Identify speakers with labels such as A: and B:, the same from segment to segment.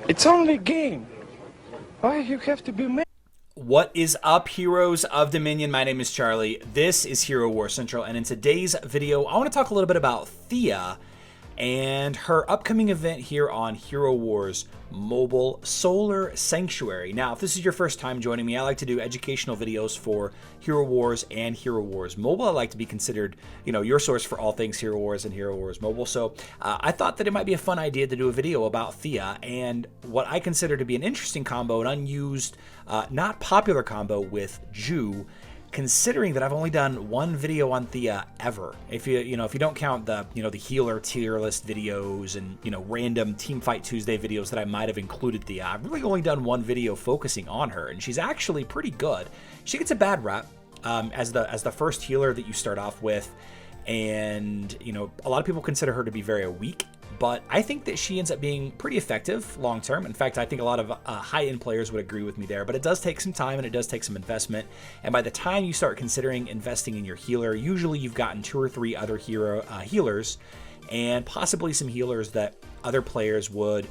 A: It's only a game. Why you have to be mad?
B: What is up, heroes of Dominion? My name is Charlie. This is Hero War Central, and in today's video, I want to talk a little bit about Thea and her upcoming event here on Hero Wars Mobile, Solar Sanctuary. Now, if this is your first time joining me, I like to do educational videos for Hero Wars and Hero Wars Mobile. I like to be considered, your source for all things Hero Wars and Hero Wars Mobile. So I thought that it might be a fun idea to do a video about Thea and what I consider to be an interesting combo, an unused, not popular combo with Jhu, considering that I've only done one video on Thea ever. If you don't count the the healer tier list videos and random Teamfight Tuesday videos that I might have included Thea, I've really only done one video focusing on her, and she's actually pretty good. She gets a bad rep as the first healer that you start off with, and a lot of people consider her to be very weak. But I think that she ends up being pretty effective long term. In fact, I think a lot of high-end players would agree with me there. But it does take some time and it does take some investment. And by the time you start considering investing in your healer, usually you've gotten 2 or 3 other healers and possibly some healers that other players would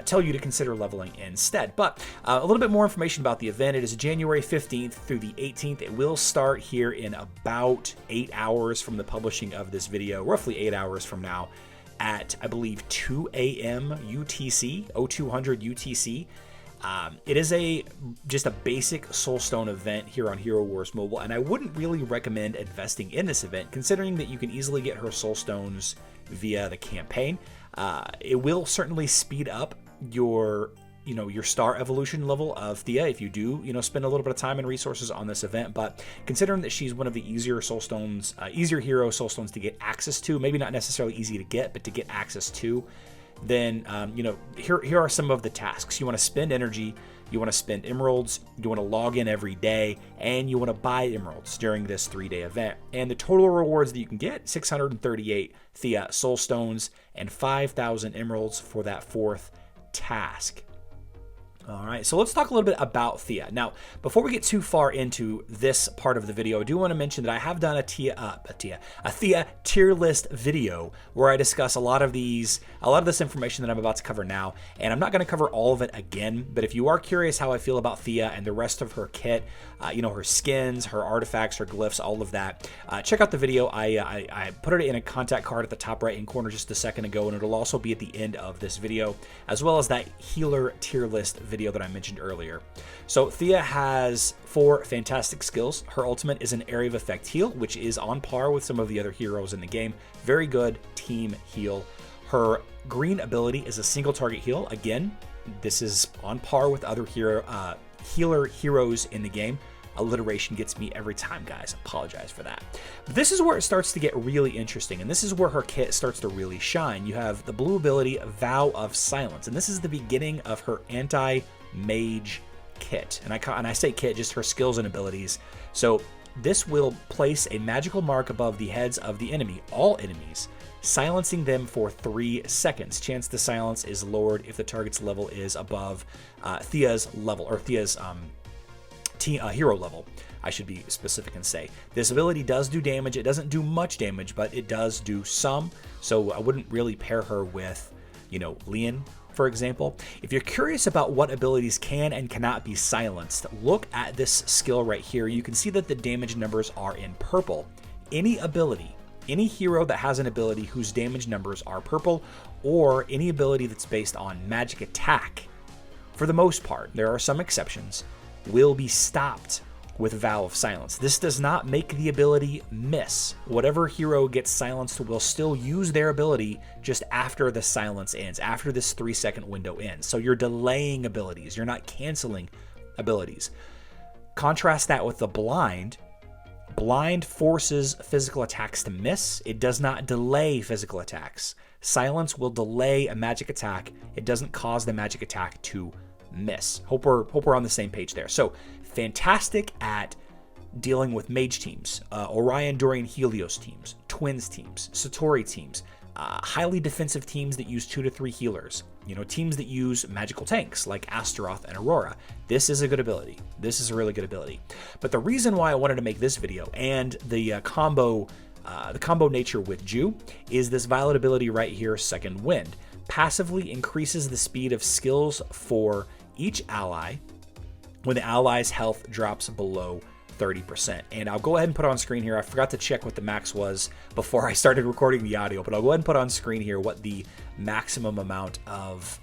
B: tell you to consider leveling instead. But a little bit more information about the event. It is January 15th through the 18th. It will start here in about 8 hours from the publishing of this video, roughly 8 hours from now, at, I believe, 2 a.m. UTC, 0200 UTC. It is just a basic Soulstone event here on Hero Wars Mobile, and I wouldn't really recommend investing in this event, considering that you can easily get her Soulstones via the campaign. It will certainly speed up your star evolution level of Thea if you do, spend a little bit of time and resources on this event. But considering that she's one of the easier Soulstones, easier hero Soulstones to get access to, maybe not necessarily easy to get, but to get access to, then, here are some of the tasks. You want to spend energy, you want to spend emeralds, you want to log in every day, and you want to buy emeralds during this 3-day event. And the total rewards that you can get, 638 Thea Soulstones and 5,000 emeralds for that 4th task. All right, so let's talk a little bit about Thea. Now, before we get too far into this part of the video, I do want to mention that I have done a Thea tier list video where I discuss a lot of this information that I'm about to cover now, and I'm not going to cover all of it again, but if you are curious how I feel about Thea and the rest of her kit, her skins, her artifacts, her glyphs, all of that, check out the video. I put it in a contact card at the top right-hand corner just a second ago, and it'll also be at the end of this video, as well as that healer tier list video that I mentioned earlier. So Thea has 4 fantastic skills. Her ultimate is an area of effect heal, which is on par with some of the other heroes in the game. Very good team heal. Her green ability is a single target heal. Again, this is on par with other healer heroes in the game. Alliteration gets me every time, guys. Apologize for that. But this is where it starts to get really interesting, and this is where her kit starts to really shine. You have the blue ability, Vow of Silence, and this is the beginning of her anti-mage kit. And I say kit, just her skills and abilities. So this will place a magical mark above the heads of the enemy, all enemies, silencing them for 3 seconds. Chance to silence is lowered if the target's level is above Thea's level, or Thea's hero level, I should be specific and say. This ability does do damage. It doesn't do much damage, but it does do some. So I wouldn't really pair her with, Leon, for example. If you're curious about what abilities can and cannot be silenced, look at this skill right here. You can see that the damage numbers are in purple. Any ability, any hero that has an ability whose damage numbers are purple, or any ability that's based on magic attack, for the most part, there are some exceptions, will be stopped with Vow of Silence. This does not make the ability miss. Whatever hero gets silenced will still use their ability just after the silence ends, after this 3-second window ends. So you're delaying abilities. You're not canceling abilities. Contrast that with the blind. Blind forces physical attacks to miss. It does not delay physical attacks. Silence will delay a magic attack. It doesn't cause the magic attack to miss. Hope we're on the same page there. So fantastic at dealing with mage teams, Orion, Dorian, Helios teams, Twins teams, Satori teams, highly defensive teams that use 2 to 3 healers, teams that use magical tanks like Astaroth and Aurora. This is a good ability. This is a really good ability. But the reason why I wanted to make this video and the combo nature with Jhu is this violet ability right here, Second Wind. passively increases the speed of skills for each ally when the ally's health drops below 30%. And I'll go ahead and put on screen here. I forgot to check what the max was before I started recording the audio, but I'll go ahead and put on screen here what the maximum amount of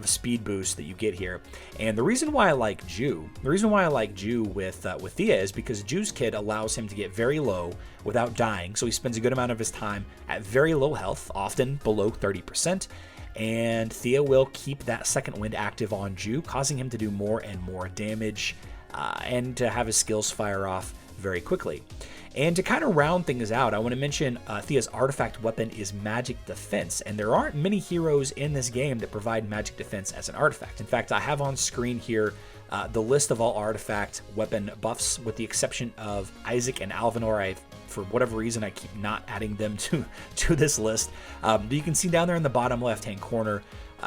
B: speed boost that you get here. And the reason why I like Jhu, with Thea is because Jhu's kit allows him to get very low without dying. So he spends a good amount of his time at very low health, often below 30%. And Thea will keep that second wind active on Jhu, causing him to do more and more damage and to have his skills fire off very quickly. And to kind of round things out, I want to mention Thea's artifact weapon is magic defense, and there aren't many heroes in this game that provide magic defense as an artifact. In fact, I have on screen here the list of all artifact weapon buffs, with the exception of Isaac and Alvanor. For whatever reason, I keep not adding them to this list. You can see down there in the bottom left-hand corner,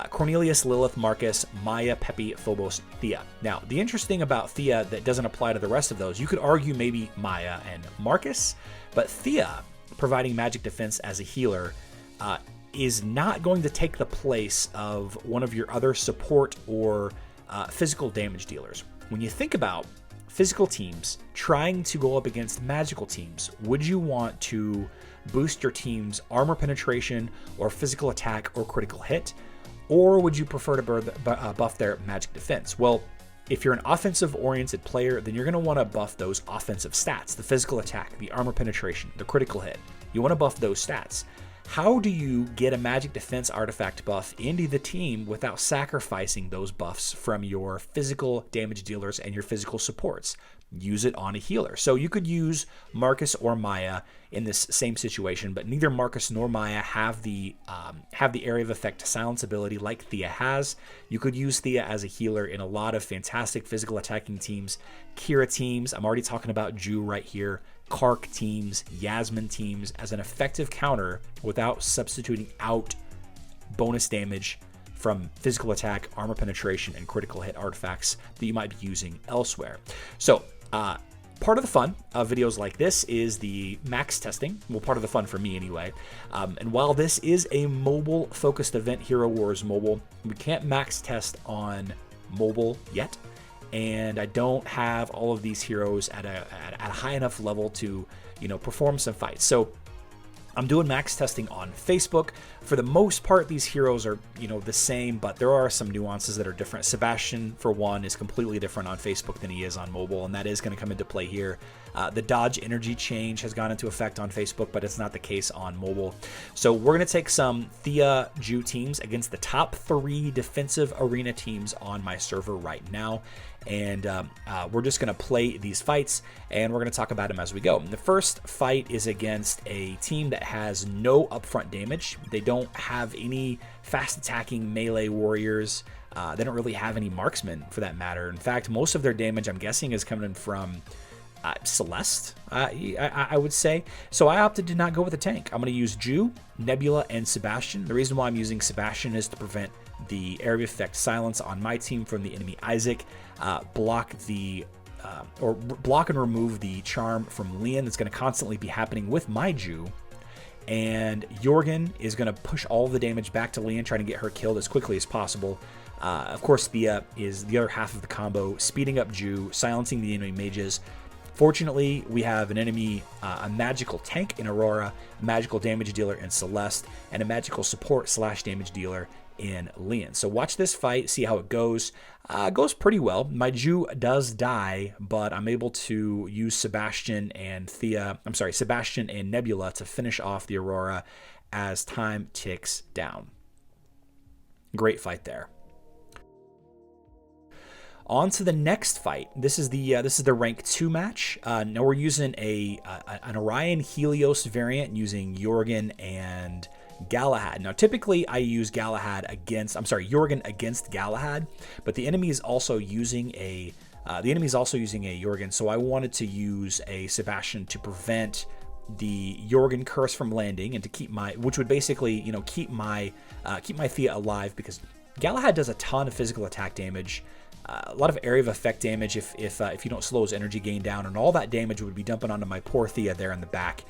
B: Cornelius, Lilith, Marcus, Maya, Pepe, Phobos, Thea. Now, the interesting thing about Thea that doesn't apply to the rest of those, you could argue maybe Maya and Marcus, but Thea, providing magic defense as a healer, is not going to take the place of one of your other support or physical damage dealers. When you think about physical teams trying to go up against magical teams, would you want to boost your team's armor penetration or physical attack or critical hit? Or would you prefer to buff their magic defense? Well, if you're an offensive-oriented player, then you're going to want to buff those offensive stats, the physical attack, the armor penetration, the critical hit. You want to buff those stats. How do you get a magic defense artifact buff into the team without sacrificing those buffs from your physical damage dealers and your physical supports? Use it on a healer. So you could use Marcus or Maya in this same situation, but neither Marcus nor Maya have the area of effect silence ability like Thea has. You could use Thea as a healer in a lot of fantastic physical attacking teams, Kira teams. I'm already talking about Jhu right here. Kark teams, Yasmin teams as an effective counter without substituting out bonus damage from physical attack, armor penetration, and critical hit artifacts that you might be using elsewhere. So part of the fun of videos like this is the max testing. Well, part of the fun for me anyway. And while this is a mobile focused event, Hero Wars Mobile, we can't max test on mobile yet. And I don't have all of these heroes at a high enough level to, perform some fights. So I'm doing max testing on Facebook. For the most part, these heroes are, the same, but there are some nuances that are different. Sebastian, for one, is completely different on Facebook than he is on mobile, and that is going to come into play here. The dodge energy change has gone into effect on Facebook, but it's not the case on mobile. So we're going to take some Thea Jhu teams against the top 3 defensive arena teams on my server right now. And we're just going to play these fights, and we're going to talk about them as we go. The first fight is against a team that has no upfront damage. They don't have any fast attacking melee warriors. They don't really have any marksmen for that matter. In fact, most of their damage, I'm guessing, is coming from Celeste, I would say. So I opted to not go with a tank. I'm going to use Jhu, Nebula, and Sebastian. The reason why I'm using Sebastian is to prevent the area of effect silence on my team from the enemy Isaac, block and remove the charm from Leon that's going to constantly be happening with my Jhu, and Jorgen is going to push all the damage back to Leon, trying to get her killed as quickly as possible. Of course, Thea is the other half of the combo, speeding up Jhu, silencing the enemy mages. Fortunately, we have an enemy, a magical tank in Aurora, a magical damage dealer in Celeste, and a magical support / damage dealer in Leon. So watch this fight, see how it goes. It goes pretty well. My Jhu does die, but I'm able to use Sebastian and Nebula to finish off the Aurora as time ticks down. Great fight there. On to the next fight. This is the rank 2 match. Now we're using an Orion Helios variant using Jorgen and Galahad. Now typically I use Jorgen against Galahad, but the enemy is also using a Jorgen, so I wanted to use a Sebastian to prevent the Jorgen curse from landing and to keep which would basically keep my Thea alive, because Galahad does a ton of physical attack damage. a lot of area of effect damage if you don't slow his energy gain down, and all that damage would be dumping onto my poor Thea there in the back.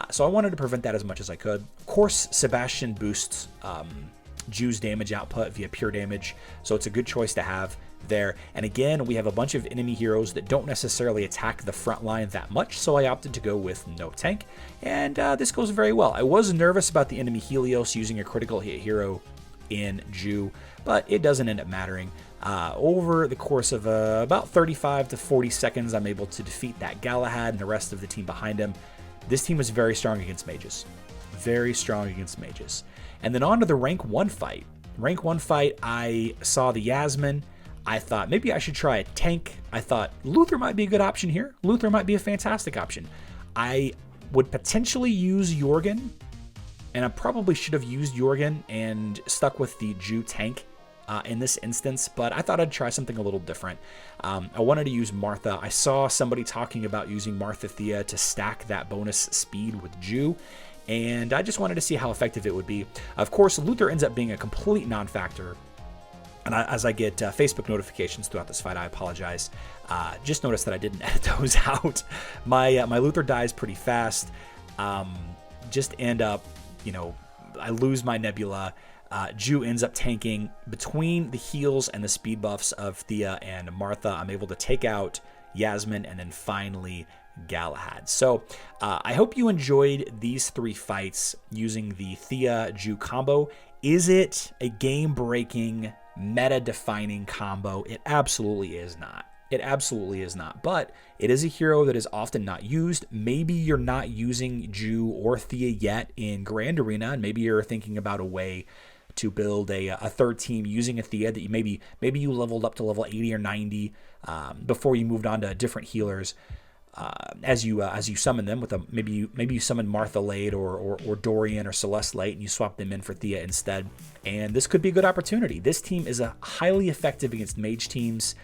B: So I wanted to prevent that as much as I could. Of course, Sebastian boosts Jhu's damage output via pure damage, so it's a good choice to have there. And again, we have a bunch of enemy heroes that don't necessarily attack the front line that much, so I opted to go with no tank, and this goes very well. I was nervous about the enemy Helios using a critical hit hero in Jhu, but it doesn't end up mattering. Over the course of about 35 to 40 seconds, I'm able to defeat that Galahad and the rest of the team behind him. This team was very strong against mages. Very strong against mages. And then on to the rank 1 fight. Rank 1 fight, I saw the Yasmin. I thought maybe I should try a tank. I thought Luther might be a good option here. Luther might be a fantastic option. I would potentially use Jorgen, and I probably should have used Jorgen and stuck with the Jhu tank in this instance, but I thought I'd try something a little different. I wanted to use Martha. I saw somebody talking about using Martha Thea to stack that bonus speed with Jhu, and I just wanted to see how effective it would be. Of course, Luther ends up being a complete non-factor. And as I get Facebook notifications throughout this fight, I apologize. Just noticed that I didn't edit those out. My Luther dies pretty fast. Just end up, I lose my Nebula. Jhu ends up tanking between the heals and the speed buffs of Thea and Martha. I'm able to take out Yasmin and then finally Galahad. So I hope you enjoyed these 3 fights using the Thea-Jhu combo. Is it a game-breaking, meta-defining combo? It absolutely is not. It absolutely is not. But it is a hero that is often not used. Maybe you're not using Jhu or Thea yet in Grand Arena, and maybe you're thinking about a way to build a third team using a Thea that you maybe you leveled up to level 80 or 90 before you moved on to different healers. As you summon them with maybe you summon Martha late or Dorian or Celeste late, and you swap them in for Thea instead. And this could be a good opportunity. This team is highly effective against mage teams,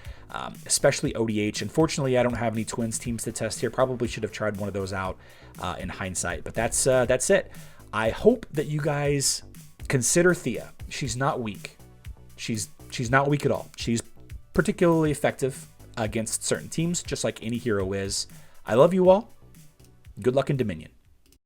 B: especially ODH. Unfortunately, I don't have any twins teams to test here. Probably should have tried one of those out in hindsight. But that's it. I hope that you guys consider Thea. She's not weak. She's not weak at all. She's particularly effective against certain teams, just like any hero is. I love you all. Good luck in Dominion.